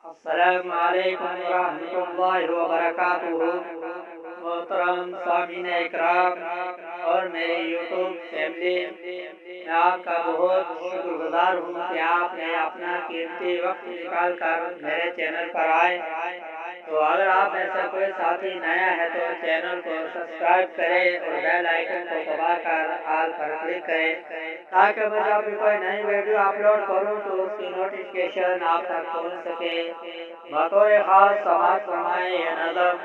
السلام علیکم ورحمۃ اللہ وبرکاتہ۔ محترم سامعین اکرام اور میری یوٹیوب فیملی، میں آپ کا بہت شکر گزار ہوں کہ آپ نے اپنا قیمتی وقت نکال کر میرے چینل پر آئے۔ تو اگر آپ میں سے کوئی ساتھی نیا ہے تو چینل کو سبسکرائب کرے اور بیل آئیکن کو دبا کر آل پر کلک کرے، تاکہ میں جب بھی کوئی نئی ویڈیو اپلوڈ کروں تو اس کی نوٹیفکیشن آپ تک پہنچ سکے۔ بطور خاص سماعت فرمائیں یہ نظم: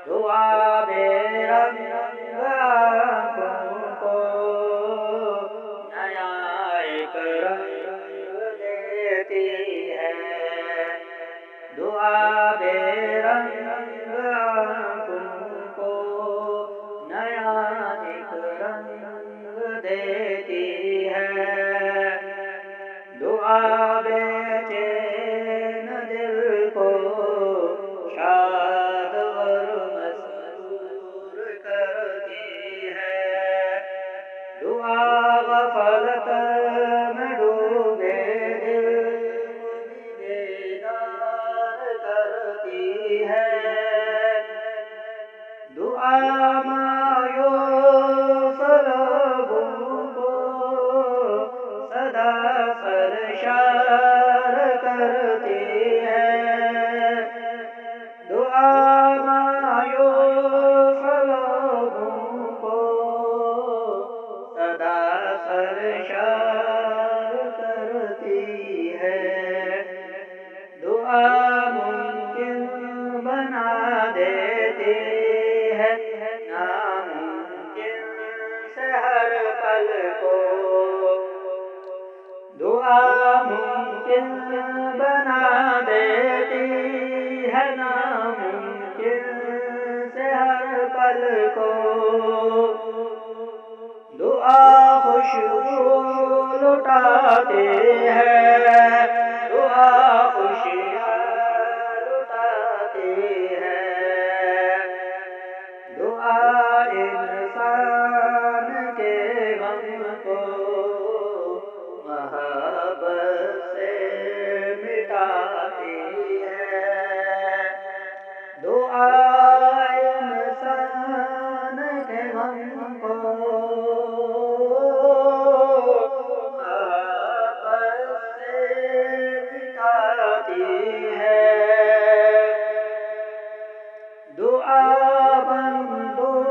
دعا بے رنگ آنکھوں کو نیا ایک رنگ دیتی ہے، دعا بے رنگ آنکھوں کو نیا ایک رنگ دیتی ہے، دعا بے چین دل کو شاد اور مسرور کرتی ہے، دعا غفلت میں ڈوبے دل کو بھی بیدار کرتی ہے، دعا مایوس لبوں کو سدا سرشار کرتی ہے، دعا مایوس لبوں کو سدا سرشار کرتی ہے، دعا ممکن بنا دیتی ہے ناممکن سے ہر پل کو، دعا ممکن بنا دیتی ہے ناممکن سے ہر پل کو، دعا خوشبو لٹاتی ہے، دعا خوشیاں لٹاتی ہے، دعا انسان کے غم کو محبت سے مٹاتی ہے، دعا انسان کے غم کو محبت سے مٹاتی ہے، دعا بندوں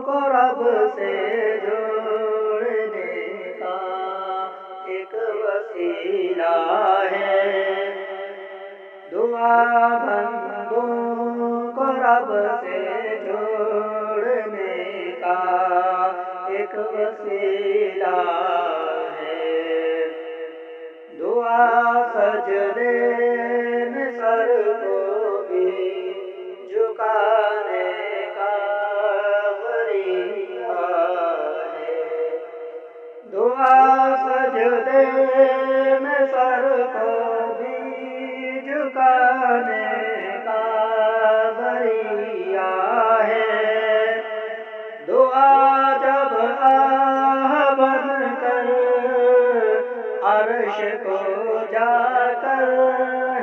کو رب سے جوڑنے کا ایک وسیلہ ہے، دعا بندوں کو رب سے جوڑنے کا ایک وسیلہ ہے، دعا سجدے میں سر کو بھی جھکانے کا ذریعہ ہے، دعا سجدے میں سر کو بھی جھکانے کا ذریعہ ہے، دعا جب آہ بن کر عرش کو جا کر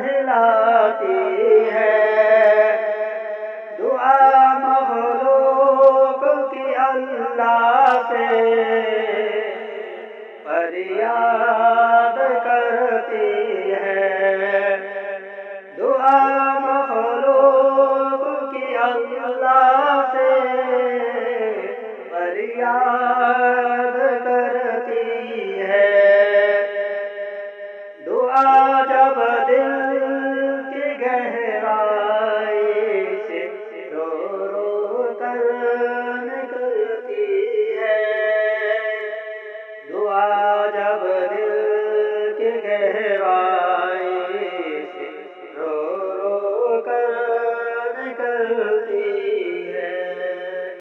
ہلاتی ہے، دعا مخلوق کی اللہ سے فریاد کرتی ہے، دعا مخلوق کی اللہ سے فریاد